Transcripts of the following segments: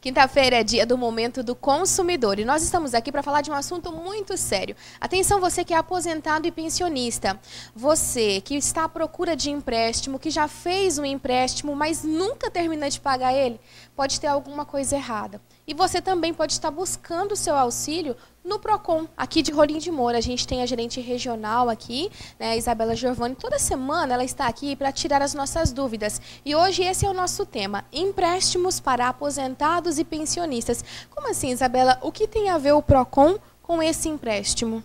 Quinta-feira é dia do Momento do Consumidor e nós estamos aqui para falar de um assunto muito sério. Atenção, você que é aposentado e pensionista, você que está à procura de empréstimo, que já fez um empréstimo, mas nunca termina de pagar ele, pode ter alguma coisa errada. E você também pode estar buscando o seu auxílio no Procon, aqui de Rolim de Moura. A gente tem a gerente regional aqui, né, a Isabela Giovanni. Toda semana ela está aqui para tirar as nossas dúvidas. E hoje esse é o nosso tema, empréstimos para aposentados e pensionistas. Como assim, Isabela? O que tem a ver o Procon com esse empréstimo?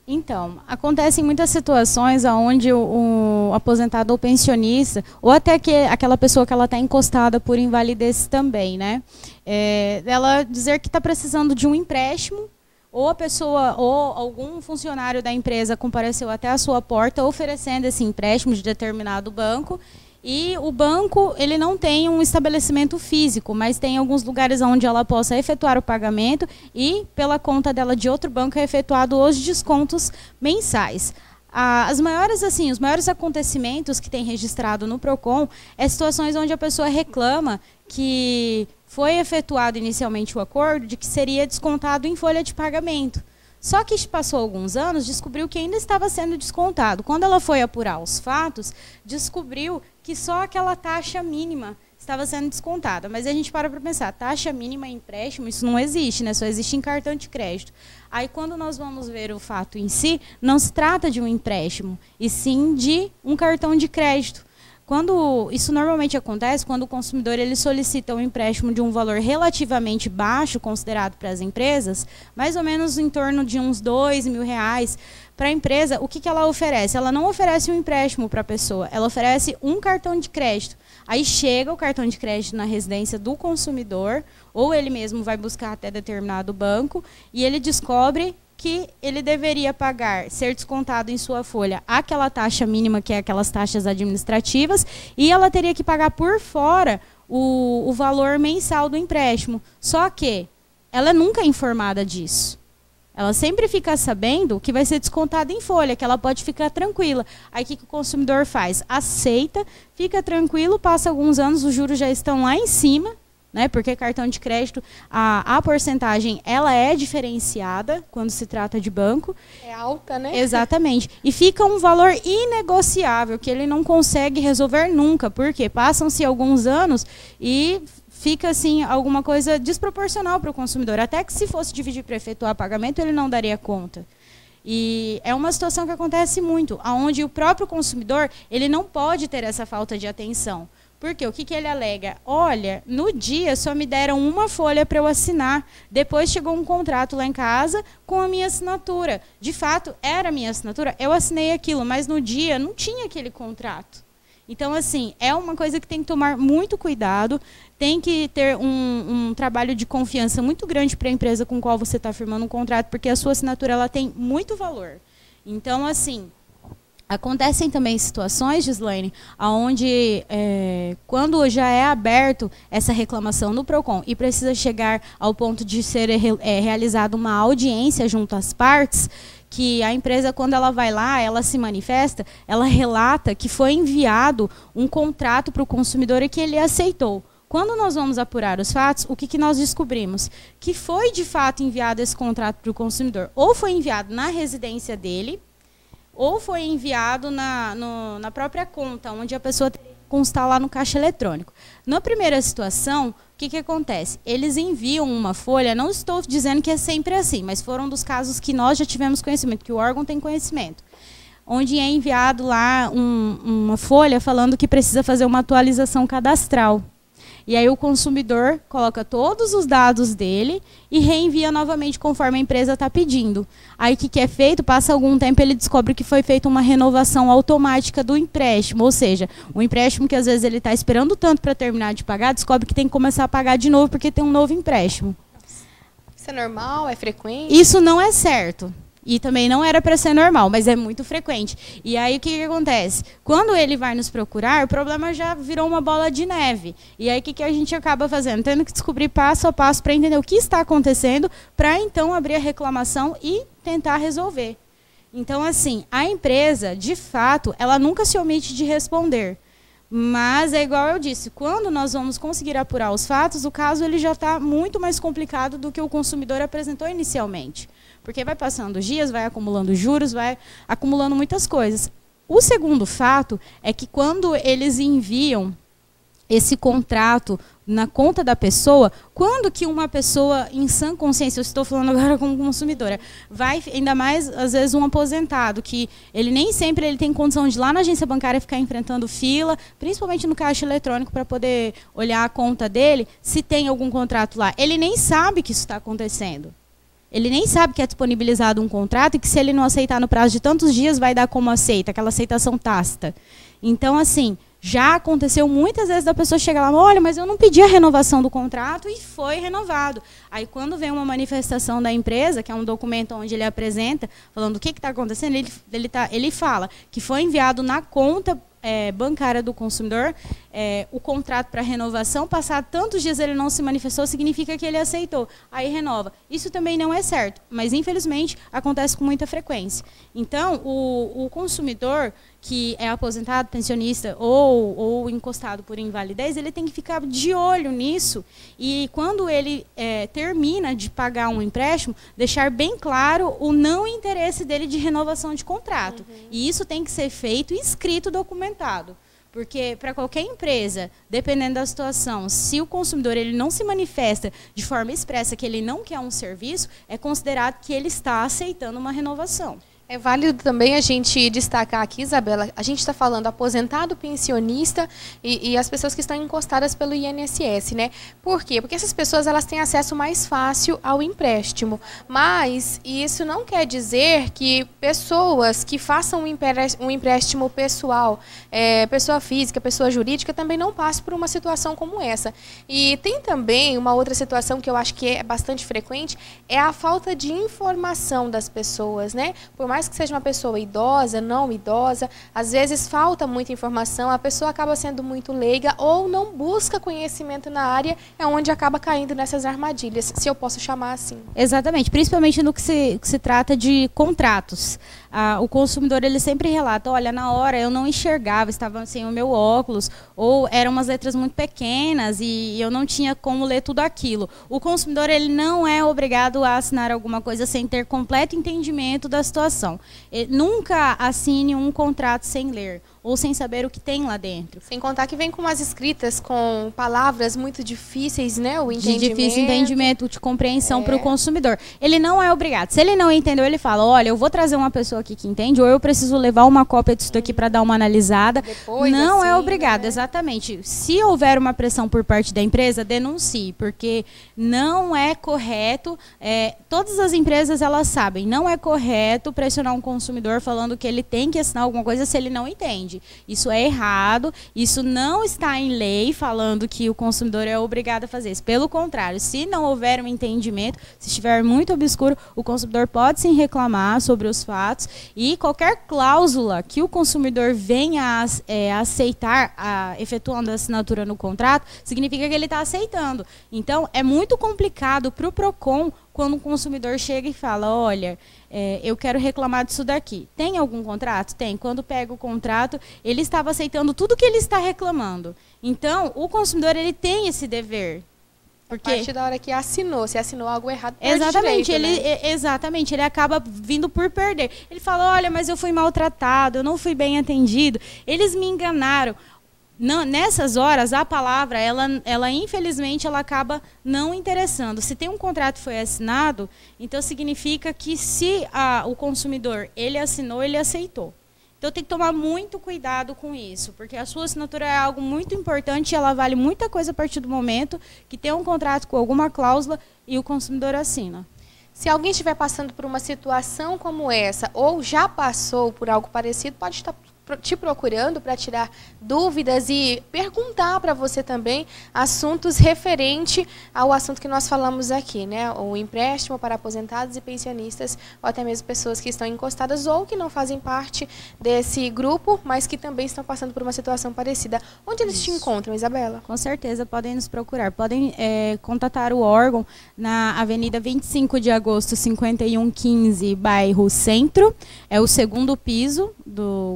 Então, acontecem muitas situações onde o aposentado ou pensionista, ou até aquela pessoa que ela está encostada por invalidez também, né? Ela dizer que está precisando de um empréstimo, ou a pessoa, ou algum funcionário da empresa compareceu até a sua porta oferecendo esse empréstimo de determinado banco, e o banco ele não tem um estabelecimento físico, mas tem alguns lugares onde ela possa efetuar o pagamento e, pela conta dela de outro banco, é efetuado os descontos mensais. Os maiores acontecimentos que tem registrado no Procon é situações onde a pessoa reclama que foi efetuado inicialmente o acordo de que seria descontado em folha de pagamento. Só que passou alguns anos, descobriu que ainda estava sendo descontado. Quando ela foi apurar os fatos, descobriu que só aquela taxa mínima estava sendo descontada. Mas a gente para pensar, taxa mínima em empréstimo, isso não existe, né? Só existe em cartão de crédito. Aí quando nós vamos ver o fato em si, não se trata de um empréstimo, e sim de um cartão de crédito. Isso normalmente acontece quando o consumidor ele solicita um empréstimo de um valor relativamente baixo, considerado para as empresas, mais ou menos em torno de uns R$2.000. Para a empresa, o que ela oferece? Ela não oferece um empréstimo para a pessoa, ela oferece um cartão de crédito. Aí chega o cartão de crédito na residência do consumidor, ou ele mesmo vai buscar até determinado banco, e ele descobre que ele deveria pagar, ser descontado em sua folha aquela taxa mínima, que é aquelas taxas administrativas, e ela teria que pagar por fora o valor mensal do empréstimo. Só que ela nunca é informada disso. Ela sempre fica sabendo que vai ser descontado em folha, que ela pode ficar tranquila. Aí o que o consumidor faz? Aceita, fica tranquilo, passa alguns anos, os juros já estão lá em cima, né? Porque cartão de crédito, a porcentagem ela é diferenciada quando se trata de banco. É alta, né? Exatamente. E fica um valor inegociável, que ele não consegue resolver nunca. Porque passam-se alguns anos e fica assim alguma coisa desproporcional para o consumidor. Até que se fosse dividir para efetuar pagamento, ele não daria conta. E é uma situação que acontece muito, onde o próprio consumidor ele não pode ter essa falta de atenção. Porque o que ele alega? Olha, no dia só me deram uma folha para eu assinar. Depois chegou um contrato lá em casa com a minha assinatura. De fato, era a minha assinatura, eu assinei aquilo, mas no dia não tinha aquele contrato. Então, assim, é uma coisa que tem que tomar muito cuidado, tem que ter um trabalho de confiança muito grande para a empresa com a qual você está firmando um contrato, porque a sua assinatura ela tem muito valor. Então, assim, acontecem também situações, Gislaine, onde quando já é aberto essa reclamação no Procon e precisa chegar ao ponto de ser realizada uma audiência junto às partes, que a empresa, quando ela vai lá, ela se manifesta, ela relata que foi enviado um contrato para o consumidor e que ele aceitou. Quando nós vamos apurar os fatos, o que nós descobrimos? Que foi, de fato, enviado esse contrato para o consumidor. Ou foi enviado na residência dele, ou foi enviado na própria conta, onde a pessoa teria que constar lá no caixa eletrônico. Na primeira situação, o que acontece? Eles enviam uma folha, não estou dizendo que é sempre assim, mas foram dos casos que nós já tivemos conhecimento, que o órgão tem conhecimento, onde é enviado lá uma folha falando que precisa fazer uma atualização cadastral. E aí o consumidor coloca todos os dados dele e reenvia novamente conforme a empresa está pedindo. Aí o que é feito? Passa algum tempo, ele descobre que foi feita uma renovação automática do empréstimo. Ou seja, o empréstimo que às vezes ele está esperando tanto para terminar de pagar, descobre que tem que começar a pagar de novo porque tem um novo empréstimo. Isso é normal? É frequente? Isso não é certo. E também não era para ser normal, mas é muito frequente. E aí o que acontece? Quando ele vai nos procurar, o problema já virou uma bola de neve. E aí o que a gente acaba fazendo? Tendo que descobrir passo a passo para entender o que está acontecendo, para então abrir a reclamação e tentar resolver. Então, assim, a empresa, de fato, ela nunca se omite de responder. Mas é igual eu disse, quando nós vamos conseguir apurar os fatos, o caso ele já está muito mais complicado do que o consumidor apresentou inicialmente. Porque vai passando os dias, vai acumulando juros, vai acumulando muitas coisas. O segundo fato é que quando eles enviam esse contrato na conta da pessoa, quando que uma pessoa em sã consciência, eu estou falando agora como consumidora, vai, ainda mais às vezes um aposentado, que ele nem sempre ele tem condição de ir lá na agência bancária ficar enfrentando fila, principalmente no caixa eletrônico, para poder olhar a conta dele, se tem algum contrato lá. Ele nem sabe que isso está acontecendo. Ele nem sabe que é disponibilizado um contrato e que se ele não aceitar no prazo de tantos dias, vai dar como aceita, aquela aceitação tácita. Então, assim, já aconteceu muitas vezes da pessoa chegar lá, olha, mas eu não pedi a renovação do contrato e foi renovado. Aí, quando vem uma manifestação da empresa, que é um documento onde ele apresenta, falando o que está acontecendo, ele fala que foi enviado na conta bancária do consumidor, o contrato para renovação, passar tantos dias ele não se manifestou, significa que ele aceitou. Aí renova. Isso também não é certo, mas infelizmente acontece com muita frequência. Então, o consumidor que é aposentado, pensionista ou encostado por invalidez, ele tem que ficar de olho nisso e quando ele termina de pagar um empréstimo, deixar bem claro o não interesse dele de renovação de contrato. E isso tem que ser feito e escrito, documentado. Porque para qualquer empresa, dependendo da situação, se o consumidor ele não se manifesta de forma expressa que ele não quer um serviço, é considerado que ele está aceitando uma renovação. É válido também a gente destacar aqui, Isabela, a gente está falando aposentado, pensionista e as pessoas que estão encostadas pelo INSS, né? Por quê? Porque essas pessoas elas têm acesso mais fácil ao empréstimo, mas isso não quer dizer que pessoas que façam um empréstimo pessoal, pessoa física, pessoa jurídica, também não passem por uma situação como essa. E tem também uma outra situação que eu acho que é bastante frequente, é a falta de informação das pessoas, né? Por mais que seja uma pessoa idosa, não idosa, às vezes falta muita informação, a pessoa acaba sendo muito leiga ou não busca conhecimento na área, é onde acaba caindo nessas armadilhas, se eu posso chamar assim. Exatamente, principalmente no que se trata de contratos. O consumidor ele sempre relata, olha, na hora eu não enxergava, estava sem o meu óculos, ou eram umas letras muito pequenas e eu não tinha como ler tudo aquilo. O consumidor ele não é obrigado a assinar alguma coisa sem ter completo entendimento da situação. Ele nunca assine um contrato sem ler ou sem saber o que tem lá dentro. Sem contar que vem com umas escritas com palavras muito difíceis, né? O entendimento. De difícil entendimento, de compreensão para o consumidor. Ele não é obrigado. Se ele não entendeu, ele fala, olha, eu vou trazer uma pessoa aqui que entende, ou eu preciso levar uma cópia disso daqui para dar uma analisada. Depois, não assim, é obrigado, né? Exatamente. Se houver uma pressão por parte da empresa, denuncie, porque não é correto, todas as empresas elas sabem, não é correto pressionar um consumidor falando que ele tem que assinar alguma coisa se ele não entende. Isso é errado, isso não está em lei falando que o consumidor é obrigado a fazer isso. Pelo contrário, se não houver um entendimento, se estiver muito obscuro, o consumidor pode sim reclamar sobre os fatos e qualquer cláusula que o consumidor venha a aceitar, efetuando a assinatura no contrato, significa que ele está aceitando. Então, é muito complicado para o PROCON quando o consumidor chega e fala, olha, eu quero reclamar disso daqui. Tem algum contrato? Tem. Quando pega o contrato, ele estava aceitando tudo que ele está reclamando. Então, o consumidor ele tem esse dever. Porque... A partir da hora que assinou, se assinou algo errado, exatamente, direito, né? Exatamente, ele acaba vindo por perder. Ele fala, olha, mas eu fui maltratado, eu não fui bem atendido, eles me enganaram. Não, nessas horas, a palavra, ela infelizmente, ela acaba não interessando. Se tem um contrato que foi assinado, então significa que se o consumidor, ele assinou, ele aceitou. Então tem que tomar muito cuidado com isso, porque a sua assinatura é algo muito importante e ela vale muita coisa a partir do momento que tem um contrato com alguma cláusula e o consumidor assina. Se alguém estiver passando por uma situação como essa, ou já passou por algo parecido, pode estar te procurando para tirar dúvidas e perguntar para você também assuntos referente ao assunto que nós falamos aqui, né? O empréstimo para aposentados e pensionistas, ou até mesmo pessoas que estão encostadas ou que não fazem parte desse grupo, mas que também estão passando por uma situação parecida. Onde eles te encontram, Isabela? Com certeza, podem nos procurar. Podem contatar o órgão na Avenida 25 de Agosto, 5115, bairro Centro. É o segundo piso,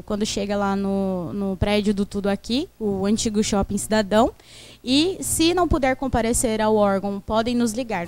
quando chega chega lá no prédio do Tudo Aqui, o antigo Shopping Cidadão. E se não puder comparecer ao órgão, podem nos ligar.